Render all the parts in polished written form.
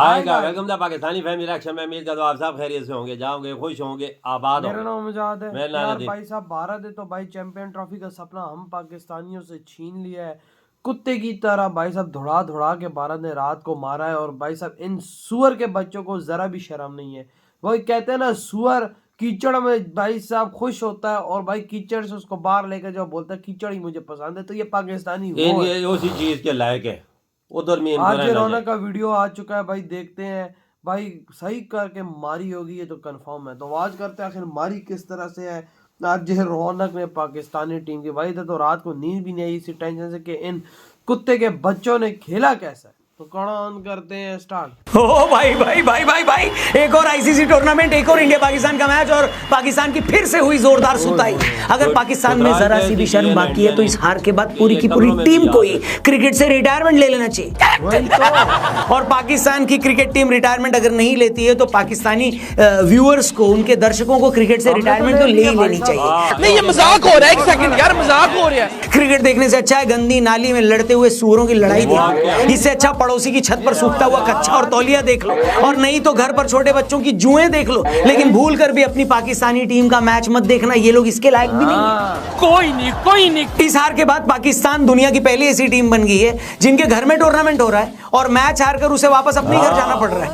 आएगा। Welcome the Pakistani family reaction में। उम्मीद करता हूं आप सब खैरियत से होंगे, जाओगे, खुश होंगे, आबाद होंगे। मेरा नाम मुजाहिद है। मेरा यार नाम भाई साहब, भारत है तो भाई चैंपियन ट्रॉफी का सपना हम पाकिस्तानियों से छीन लिया है। कुत्ते की तरह भाई साहब धुड़ा धुड़ा के भारत ने रात को मारा है। और भाई साहब इन सुअर के बच्चों को जरा भी शर्म नहीं है। वही कहते हैं ना, सुअर कीचड़ में भाई साहब खुश होता है और भाई कीचड़ से उसको बाहर लेकर जाओ, बोलता है कीचड़ ही मुझे पसंद है। तो ये पाकिस्तानी वो है। ये उसी चीज के लायक है। उधर में आज ये रौनक का वीडियो आ चुका है भाई, देखते हैं भाई। सही करके मारी होगी ये तो कंफर्म है। तो आवाज करते हैं आखिर मारी किस तरह से है। आज ये रौनक ने पाकिस्तानी टीम की भाई तो रात को नींद भी नहीं आई इसी टेंशन से कि इन कुत्ते के बच्चों ने खेला कैसा है। तो कौन करते हैं स्टार्ट। ओ भाई भाई भाई भाई भाई, एक और आईसीसी टूर्नामेंट, एक और इंडिया पाकिस्तान का मैच और पाकिस्तान की फिर से हुई जोरदार सुताई। अगर पाकिस्तान में जरा सी भी शर्म बाकी है तो इस हार के बाद पूरी की पूरी टीम को ही क्रिकेट से रिटायरमेंट ले लेना चाहिए। और पाकिस्तान की क्रिकेट टीम रिटायरमेंट अगर नहीं लेती है तो पाकिस्तानी व्यूअर्स को, उनके दर्शकों को क्रिकेट से रिटायरमेंट तो ले ही लेनी चाहिए। नहीं, ये मजाक हो रहा है। एक सेकंड यार, मजाक हो रहा है। क्रिकेट देखने से अच्छा है गंदी नाली में लड़ते हुए सूअरों की लड़ाई देखो। इससे अच्छा पड़ोसी की छत पर सूखता हुआ कच्चा और तौलिया देख लो, और नहीं तो घर पर छोटे बच्चों की जुएं देख लो। लेकिन भूल कर भी अपनी पाकिस्तानी टीम का मैच मत देखना, ये लोग इसके लायक भी नहीं है। कोई नहीं। इस हार के बाद पाकिस्तान दुनिया की पहली ऐसी टीम बन गई है जिनके घर में टूर्नामेंट हो रहा है और मैच हारकर उसे वापस अपने घर जाना पड़ रहा है।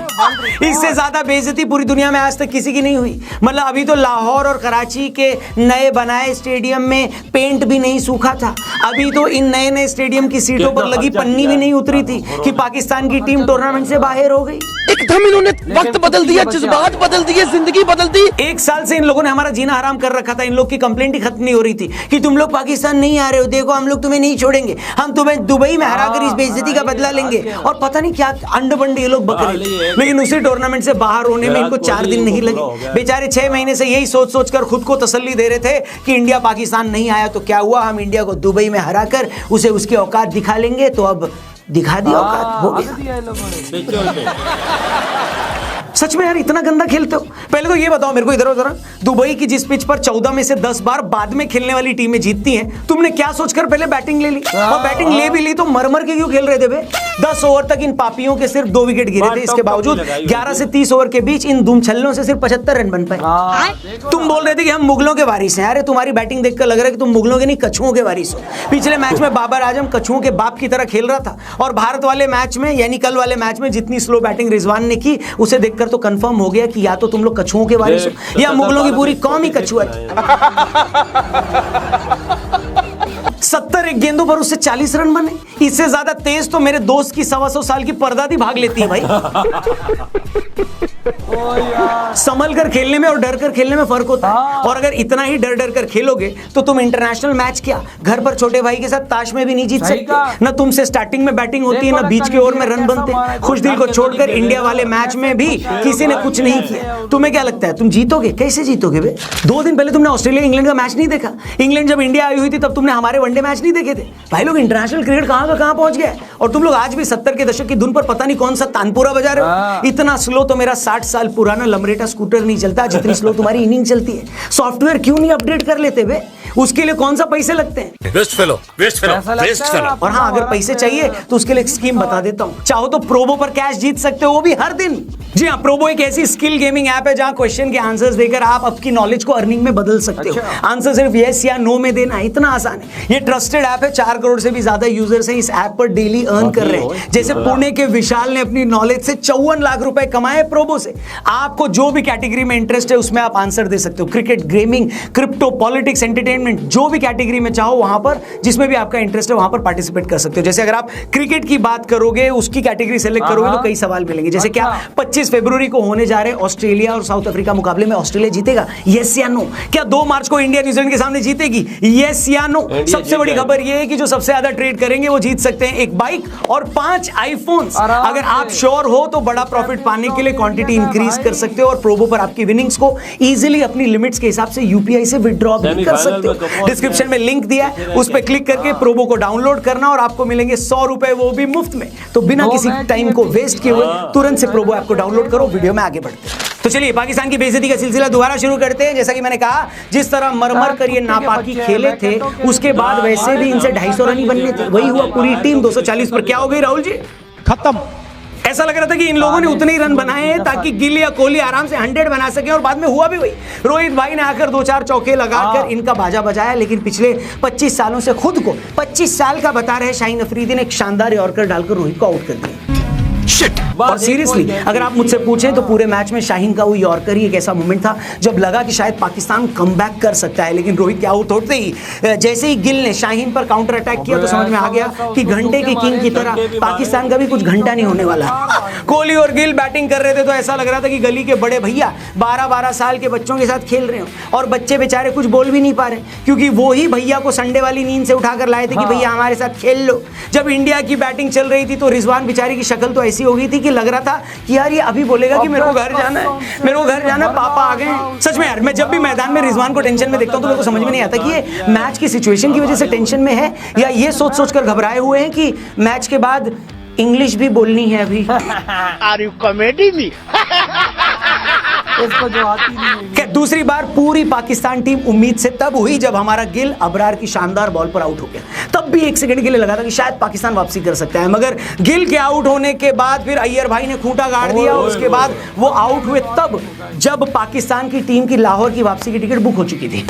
इससे ज्यादा बेइज्जती पूरी दुनिया में आज तक किसी की नहीं हुई। मतलब अभी तो लाहौर और कराची के नए बनाए स्टेडियम में पेंट भी नहीं सूखा था। अभी तो इन नए नए स्टेडियम की सीटों पर लगी पन्नी भी नहीं उतरी थी कि पाकिस्तान की टीम टूर्नामेंट से बाहर हो गई। एकदम इन्होंने वक्त बदल दिया, जज्बात बदल दिए, जिंदगी बदल दी। एक साल से इन लोगों ने हमारा जीना हराम कर रखा था। इन लोग की कंप्लेंट ही खत्म नहीं हो रही थी कि तुम लोग पाकिस्तान नहीं आ रहे हो, देखो हम लोग तुम्हें नहीं छोड़ेंगे, हम तुम्हें दुबई में हराकर इस बेइज्जती का बदला लेंगे। और पता नहीं क्या अंड बंड ये लोग बक रहे थे। लेकिन उसी टूर्नामेंट से बाहर होने में इनको 4 दिन नहीं लगे। बेचारे 6 महीने से यही सोच सोच कर खुद को तसल्ली दे रहे थे कि इंडिया पाकिस्तान नहीं आया तो क्या हुआ, हम इंडिया को दुबई में हराकर उसे उसकी औकात दिखा लेंगे। तो अब दिखा दी औकात, हो गया। सच में यार इतना गंदा खेलते हो। पहले तो ये बताओ मेरे को इधर उधर, दुबई की जिस पिच पर 14 में से 10 बार बाद में खेलने वाली टीमें जीतती हैं, तुमने क्या सोचकर पहले बैटिंग ले ली? और बैटिंग ले भी ली तो मर के क्यों खेल रहे थे बे? 10 ओवर तक इन पापियों के सिर्फ 2 विकेट गिरे थे। इसके बावजूद 11 से 30 ओवर के बीच इन दुम छल्लों से सिर्फ 75 रन बन पाए। तुम बोल रहे थे कि हम मुगलों के वारिस हैं। अरे तुम्हारी बैटिंग देखकर लग रहा है कि तुम मुगलों के नहीं कछुओं के वारिस हो। पिछले मैच में बाबर आजम कछुओं के बाप की तरह खेल रहा था और भारत वाले मैच में यानी कल वाले मैच में जितनी स्लो बैटिंग रिजवान ने की उसे देखकर तो कंफर्म हो गया कि या तो तुम लोग कछुओं के वारिस हो या मुगलों की पूरी कौम ही कछुआ थी। 70 एक गेंदों पर उससे 40 रन बने। इससे ज्यादा तेज तो मेरे दोस्त की 125 साल की परदादी भाग लेती है भाई। संभल कर खेलने में और डर कर खेलने में फर्क होता है। और अगर इतना ही डर डर कर खेलोगे तो तुम इंटरनेशनल मैच क्या घर पर छोटे भाई के साथ ताश में भी नहीं जीत सकते। न तुमसे स्टार्टिंग में बैटिंग होती है, न बीच के ओवर में रन बनते। खुश दिल को छोड़कर इंडिया वाले मैच में भी किसी ने कुछ नहीं किया। तुम्हें क्या लगता है तुम जीतोगे? कैसे जीतोगे बे? 2 दिन पहले तुमने ऑस्ट्रेलिया इंग्लैंड का मैच नहीं देखा? इंग्लैंड जब इंडिया आई हुई थी तब तुमने हमारे वनडे मैच नहीं देखे थे? भाई लोग इंटरनेशनल क्रिकेट कहां का कहां पहुंच गया है। और तुम लोग आज भी 70 के दशक की धुन पर पता नहीं कौन सा तानपुरा बजा रहे हो। इतना स्लो तो मेरा 60 साल पुराना लमरेटा स्कूटर नहीं चलता जितनी स्लो तुम्हारी इनिंग चलती है। सॉफ्टवेयर क्यों नहीं अपडेट कर लेते बे? उसके लिए कौन सा पैसे लगते हैं? Waste fellow. और हाँ, अगर पैसे चाहिए तो उसके लिए एक स्कीम बता देता हूँ। चाहो तो प्रोबो पर कैश जीत सकते हो, वो भी हर दिन। जी हाँ, प्रोबो एक ऐसी स्किल गेमिंग ऐप है जहां क्वेश्चन के आंसर्स देकर आप आपकी नॉलेज को अर्निंग में बदल सकते हो। आंसर सिर्फ यस या नो में देना, इतना आसान है। ये ट्रस्टेड ऐप है। 4 करोड़ से भी ज्यादा यूजर्स हैं इस ऐप पर डेली अर्न कर रहे हैं। जैसे पुणे के विशाल ने अपनी नॉलेज से 54 लाख रुपए कमाए प्रोबो से। आपको जो भी कैटेगरी में इंटरेस्ट है उसमें आप आंसर दे सकते हो। Cricket, gaming, crypto, politics, entertainment, जो भी कैटेगरी में चाहो वहां पर जिसमें भी आपका इंटरेस्ट है वहां पर पार्टिसिपेट कर सकते हो। जैसे अगर आप क्रिकेट की बात करोगे, उसकी कैटेगरी सेलेक्ट करोगे तो कई सवाल मिलेंगे। जैसे क्या 25 फरवरी को होने जा रहे ऑस्ट्रेलिया और साउथ अफ्रीका मुकाबले में ऑस्ट्रेलिया जीतेगा? यस या नो? क्या 2 मार्च को इंडिया न्यूजीलैंड के सामने जीतेगी? यस या नो? सबसे बड़ी खबर यह है कि जो सबसे ज्यादा ट्रेड करेंगे वो जीत सकते हैं 1 बाइक और 5 आईफोन्स। अगर आप श्योर हो तो बड़ा प्रॉफिट पाने के लिए क्वांटिटी इंक्रीज कर सकते हो और प्रोबो पर आपकी विनिंग्स को इजीली अपनी लिमिट्स के हिसाब से यूपीआई से विड्रॉ भी कर सकते हो। डिस्क्रिप्शन में लिंक दिया है, उस पर क्लिक करके प्रोबो को डाउनलोड करना और आपको मिलेंगे 100 रुपए, वो भी मुफ्त में। तो बिना किसी टाइम को वेस्ट किए हुए तुरंत से प्रोबो ऐप को डाउनलोड करो। वीडियो में आगे बढ़ते हैं। तो चलिए पाकिस्तान की बेइज्जती का सिलसिला दोबारा शुरू करते हैं। जैसा कि मैंने कहा, जिस तरह मरमर कर ये नापाकी खेले थे उसके बाद वैसे भी इनसे 250 रन ही बनने थे। वही हुआ, पूरी टीम 240 पर। क्या हो गई राहुल जी? खत्म। ऐसा लग रहा था कि इन लोगों ने उतने ही रन बनाए हैं ताकि गिल या कोहली आराम से 100 बना सके, और बाद में हुआ भी वही। रोहित भाई ने आकर 2-4 चौके लगाकर इनका बाजा बजाया, लेकिन पिछले 25 सालों से खुद को 25 साल का बता रहे शाहीन अफरीदी ने एक शानदार यॉर्कर डालकर रोहित को आउट कर दिया। और सीरियसली अगर आप मुझसे पूछें तो पूरे मैच में शाहीन का वो यॉर्कर ही एक ऐसा मोमेंट था जब लगा कि शायद पाकिस्तान कमबैक कर सकता है, लेकिन रोहित के आउट होते ही जैसे ही गिल ने शाहीन पर काउंटर अटैक किया तो समझ में आ गया कि घंटे के किंग की तरह पाकिस्तान का भी कुछ घंटा नहीं होने वाला। कोहली और गिल बैटिंग कर रहे थे तो ऐसा लग रहा था कि गली के बड़े भैया 12-12 साल के बच्चों के साथ खेल रहे हो, और बच्चे बेचारे कुछ बोल भी नहीं पा रहे क्योंकि वो ही भैया को संडे वाली नींद से उठाकर लाए थे कि भैया हमारे साथ खेल लो। जब इंडिया की बैटिंग चल रही थी तो रिजवान बेचारी की शक्ल तो ऐसी हो गई थी कि लग रहा था कि यार ये अभी बोलेगा कि मेरे को घर जाना है, मेरे को घर जाना है, पापा आ गए। सच में यार, मैं जब भी मैदान में रिजवान को टेंशन में देखता हूं तो मेरे को समझ में नहीं आता कि ये मैच की सिचुएशन की वजह से टेंशन में है या ये सोच कर घबराए हुए हैं कि मैच के बाद इंग्लिश भी बोलनी है अभी। Are you comedy me? इसको जो आती नहीं है। दूसरी बार पूरी पाकिस्तान टीम उम्मीद से तब हुई जब हमारा गिल अबरार की शानदार बॉल पर आउट हो गया। तब भी 1 सेकंड के लिए लगा था कि शायद पाकिस्तान वापसी कर सकता है, मगर गिल के आउट होने के बाद फिर अय्यर भाई ने खूंटा गाड़ दिया। उसके बाद वो आउट हुए तब जब पाकिस्तान की टीम की लाहौर की वापसी की टिकट बुक हो चुकी थी।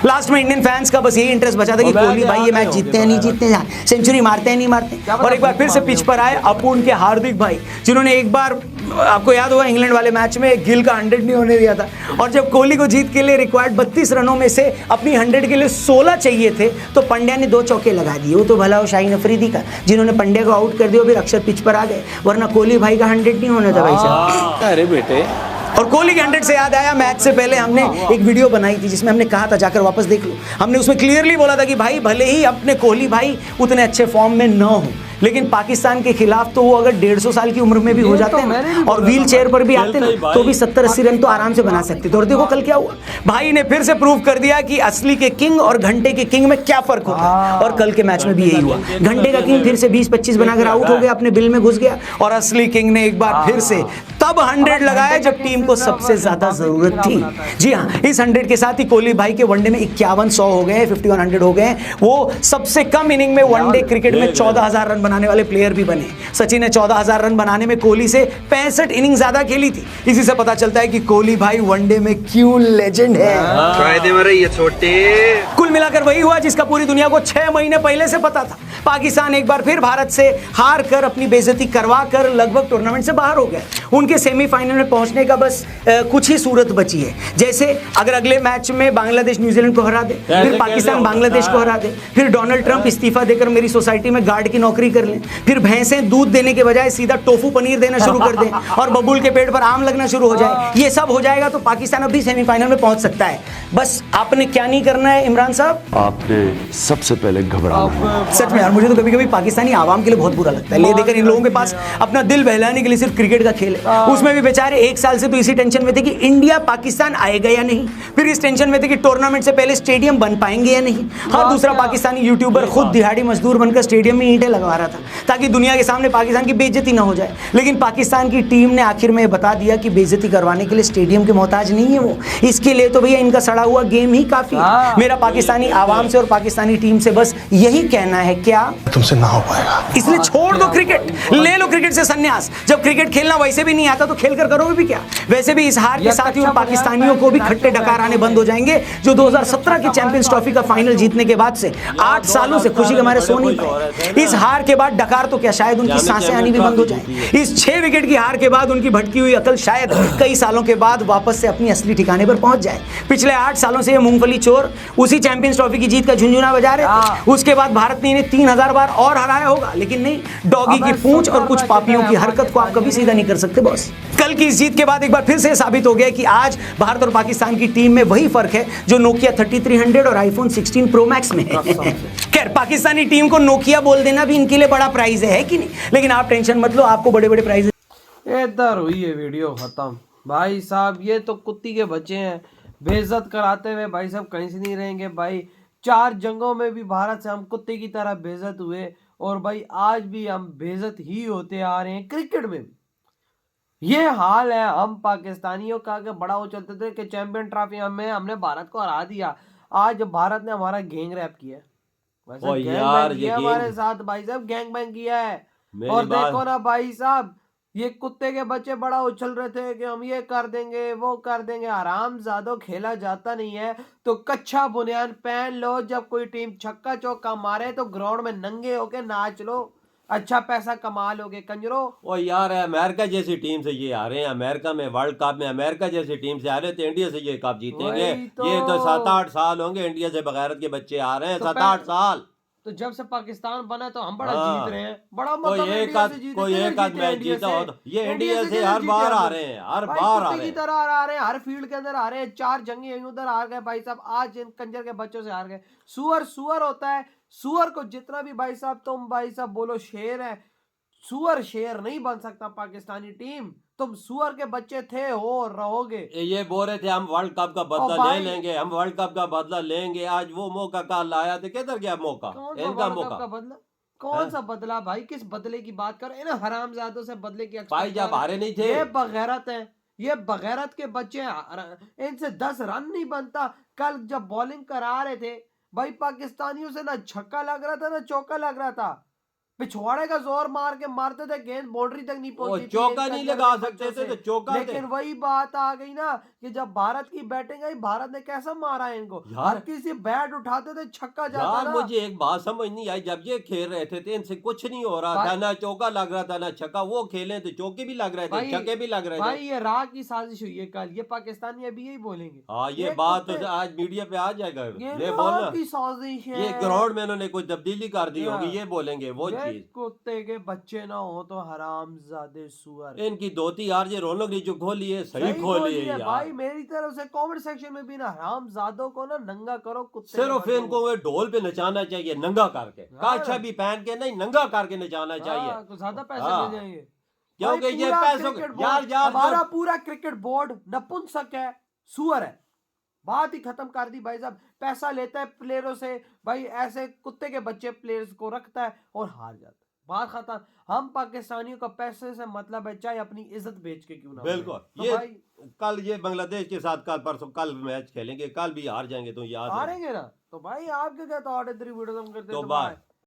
लास्ट में इंडियन फैंस का बस यही इंटरेस्ट बचा था कि कोहली भाई ये मैच जीतते हैं नहीं जीतते हैं, सेंचुरी मारते हैं नहीं मारते। और एक बार फिर से पिच पर आए अपुन के हार्दिक भाई, जिन्होंने एक बार, आपको याद होगा इंग्लैंड वाले मैच में गिल का 100 नहीं होने दिया था, और जब कोहली को जीत के लिए रिक्वायर्ड 32 रनों में से अपनी 100 के लिए 16 चाहिए थे तो पंड्या ने 2 चौके लगा दिए। वो तो भला हो शाहीन अफरीदी का, जिन्होंने पंड्या को आउट कर दिया, फिर अक्षर पिच पर आ गए, वरना कोहली भाई का 100 नहीं होना था भाई साहब। अरे बेटे, और कोहली के 100 से याद आया, मैच से पहले हमने एक वीडियो बनाई थी जिसमें हमने कहा था, जाकर वापस देख लो, हमने उसमें क्लियरली बोला था कि भाई भले ही अपने कोहली भाई उतने अच्छे फॉर्म में न हो, लेकिन पाकिस्तान के खिलाफ तो वो अगर 150 साल की उम्र में भी हो जाते हैं और व्हील चेयर पर भी आते ना तो भी 70-80 रन तो आराम से बना सकते थे। और देखो कल क्या हुआ, भाई ने फिर से प्रूव कर दिया कि असली के किंग और घंटे के किंग में क्या फर्क होता है, और कल के मैच में भी यही हुआ। घंटे का किंग फिर से 20-25 बनाकर आउट हो गया, अपने बिल में घुस गया, और असली किंग ने एक बार फिर से तब 100 लगाया जब टीम को सबसे ज्यादा जरूरत थी। जी हाँ, इस 100 के साथ ही कोहली भाई के वनडे में 51-100 हो गए, 5100 हो गए। वो सबसे कम इनिंग में वनडे क्रिकेट में 14,000 रन बनाने वाले प्लेयर भी बने। सचिन ने 14,000 रन बनाने में कोहली से 65 इनिंग ज्यादा खेली थी। इसी से पता चलता है कि कोहली भाई वनडे में क्यों लेजेंड है। फायदे में रही है छोटे। कुल मिलाकर वही हुआ जिसका पूरी दुनिया को 6 महीने पहले से पता था। पाकिस्तान एक बार फिर भारत से हार कर, अपनी बेइज्जती करवा कर लगभग टूर्नामेंट से बाहर हो गए। उनके सेमीफाइनल में पहुंचने का बस कुछ ही सूरत बची है। जैसे अगर अगले मैच में बांग्लादेश न्यूजीलैंड को हरा दे, फिर पाकिस्तान बांग्लादेश को हरा दे, फिर डोनाल्ड ट्रंप इस्तीफा देकर मेरी सोसाइटी में गार्ड की नौकरी कर लें, फिर भैंसें दूध देने के बजाय सीधा टोफू पनीर देना शुरू कर दें, और बबूल के पेट पर आम लगना शुरू हो जाए, ये सब हो जाएगा तो पाकिस्तान अभी सेमीफाइनल में पहुंच सकता है। बस आपने क्या नहीं करना है इमरान साहब, आपने सबसे पहले घबराना। सच में यार मुझे तो कभी कभी पाकिस्तानी आवाम के लिए बहुत बुरा लगता है। ले देकर इन लोगों के पास अपना दिल बहलाने के लिए सिर्फ क्रिकेट का खेल है। उसमें भी बेचारे 1 साल से तो इसी टेंशन में थे कि इंडिया पाकिस्तान आएगा या नहीं, फिर इस टेंशन में थे कि टूर्नामेंट से पहले स्टेडियम बन पाएंगे या नहीं। हाँ, दूसरा पाकिस्तानी यूट्यूबर खुद दिहाड़ी मजदूर बनकर स्टेडियम में ईंटें लगवा रहा था ताकि दुनिया के सामने पाकिस्तान की बेइज्जती ना हो जाए। लेकिन पाकिस्तान की टीम ने आखिर में बता दिया कि बेइज्जती करवाने के लिए स्टेडियम के मोहताज नहीं है वो, इसके लिए तो भैया इनका सड़ा हुआ गेम ही काफी है। मेरा पाकिस्तानी आवाम से और पाकिस्तानी टीम से बस यही कहना है, क्या तुमसे ना हो पाएगा, इसलिए छोड़ दो क्रिकेट, ले लो क्रिकेट से संन्यास। जब क्रिकेट खेलना वैसे भी नहीं आता तो खेल कर करोगे भी क्या। वैसे भी इस हार के साथ ही उन पाकिस्तानियों को भी खट्टे डकार आने बंद हो जाएंगे जो 2017 की चैंपियंस ट्रॉफी का फाइनल जीतने के बाद से 8 सालों से खुशी के मारे सो नहीं पाए। इस हार के बाद डकार तो क्या, शायद उनकी सांसें आनी भी बंद हो जाए। इस 6 विकेट की हार के बाद उनकी भटकी हुई अकल शायद कई सालों के बाद वापस से अपनी असली ठिकाने पर पहुंच जाए। पिछले 8 सालों से ये मूंगफली चोर उसी चैंपियंस ट्रॉफी की जीत का झुंझुना बजा रहे थे। उसके बाद भारत ने इन्हें 3000 बार और हराया होगा, लेकिन नहीं, डॉगी की पूंछ और कुछ पापियों की हरकत को आप कभी सीधा नहीं कर सकते बॉस। कल की इस जीत के बाद एक बार फिर से साबित हो गया कि आज भारत और पाकिस्तान की टीम में वही फर्क है जो नोकिया 3300 और आईफोन 16 प्रो मैक्स में है। खैर, पाकिस्तानी टीम को नोकिया बोल देना भी इनके लिए बड़ा प्राइज है कि नहीं, लेकिन आप टेंशन मत लो, आपको बड़े बड़े प्राइज। इधर हुई है वीडियो खत्म भाई साहब। ये तो कुत्ती के बच्चे हैं, बेइज्जत कराते हुए भाई साहब कहीं से नहीं रहेंगे भाई। 4 जंगों में भी भारत से हम कुत्ते की तरह बेइज्जत हुए, और भाई आज भी हम बेइज्जत ही होते आ रहे हैं क्रिकेट में भी। ये हाल है हम पाकिस्तानियों का कि बड़ा वो चलते थे कि चैंपियन ट्रॉफी में हमने भारत को हरा दिया। आज भारत ने हमारा गैंग रैप किया, वैसे गैंग बैंग किया हमारे साथ भाई साहब, गैंग बैंग किया है। मेरी और बात- देखो ना भाई साहब, ये कुत्ते के बच्चे बड़ा उछल रहे थे कि हम ये कर देंगे वो कर देंगे। आराम ज्यादा खेला जाता नहीं है तो कच्चा बुनियान पहन लो। जब कोई टीम छक्का चौका मारे तो ग्राउंड में नंगे होके नाच लो, अच्छा पैसा कमा लोगे कंजरो। ओ यार, अमेरिका जैसी टीम से ये हारे हैं। अमेरिका में वर्ल्ड कप में अमेरिका जैसी टीम से हारे, तो इंडिया से ये कप जीतेंगे। वही तो। ये तो 7-8 साल होंगे इंडिया से बगैरत के बच्चे आ रहे हैं, तो 7-8 साल। तो जब से पाकिस्तान बना तो हम बड़ा हाँ। जीत रहे हैं, बड़ा कोई मतलब एक इंडिया आध से जीते, कोई किधर एक आध जीते मैच इंडिया जीता से? हो तो ये इंडिया से किधर हर जीते बार हम? आ रहे हैं, हर भाई बार आ कुत्ते रहे की हैं। तरह आ रहे हैं, हर फील्ड के अंदर आ रहे हैं। 4 जंगे उधर हार गए भाई साहब, आज इन कंजर के बच्चों से हार गए। सुअर सुअर होता है, सुअर को जितना भी भाई साहब तुम भाई साहब बोलो शेर है, सुअर शेर नहीं बन सकता पाकिस्तानी टीम। तुम सुअर के बच्चे थे, हो रहोगे। ये बोल रहे थे हम वर्ल्ड कप का बदला ले भाई- लेंगे, हम वर्ल्ड कप का बदला लेंगे। आज वो मौका कल आया तो किधर गया मौका? कौन सा इनका वर्ल्ड कप मौका का बदला? कौन सा बदला भाई? किस बदले की बात कर? इन हरामजादों से बदले की expect भाई जब कर। हारे नहीं थे। ये बगैरत है, ये बगैरत के बच्चे इनसे 10 रन नहीं बनता। कल जब बॉलिंग करा रहे थे भाई पाकिस्तानियों से, ना छक्का लग रहा था ना चौका लग रहा था। पिछवाड़े का जोर मार के मारते थे, गेंद बाउंड्री तक नहीं पहुंची थी चौका इन नहीं कंजर लगा के सकते बच्चों थे से। तो चौका लेकिन वही बात आ गई ना कि जब भारत की बैटिंग आई, भारत ने कैसा मारा इनको। यार- हर किसी बैट उठाते थे छक्का जाता यार था। मुझे एक बात समझ नहीं आई, जब ये खेल रहे थे तो इनसे कुछ नहीं हो रहा था, भाई- ना चौका लग रहा था ना छक्का। वो खेले तो चौके भी लग रहे थे, भाई- छक्के भी लग रहे भाई थे। ये राह की साजिश हुई है कल, ये पाकिस्तानी अभी यही बोलेंगे। हाँ, ये बात तो कुत्ते- आज मीडिया पे आ जाएगा। ये ये राह बोलना की साजिश है। ये ग्राउंड में इन्होंने कोई तब्दीली कर दी होगी, हाँ। ये बोलेंगे वो ये चीज। कुत्ते के बच्चे ना हो तो हरामजादे सुअर। इनकी धोती यार ये रौनक ने जो खोली है, सही खोली है यार। भाई मेरी तरफ से कमेंट सेक्शन में भी ना हरामजादों को ना नंगा करो कुत्ते के सिर्फ बच्चों इनको वो ढोल पे नचाना चाहिए, नंगा करके। हाँ। काछा भी पहन के नहीं, नंगा करके नचाना चाहिए। हाँ, कुछ ज्यादा पैसे हाँ। ले जाएंगे। क्योंकि भाई ये पूरा पैसों क्रिकेट यार बोर्ड- यार हमारा पूरा क्रिकेट बोर्ड नपुंसक है, सुअर है। बात ही खत्म कर दी भाई साहब। पैसा लेता है प्लेयरों से, भाई ऐसे कुत्ते के बच्चे प्लेयर्स को रखता है और हार जाता है। बात खत्म। हम पाकिस्तानियों का पैसे से मतलब है, चाहे अपनी इज्जत बेच के क्यों ना हो। बिल्कुल। तो ये भाई कल ये बांग्लादेश के साथ कल परसों कल मैच खेलेंगे, कल भी हार जाएंगे तो याद है। हारेंगे ना। तो भाई आपके क्या थॉट है? 3 वीडियो हम करते तो हैं। बाय।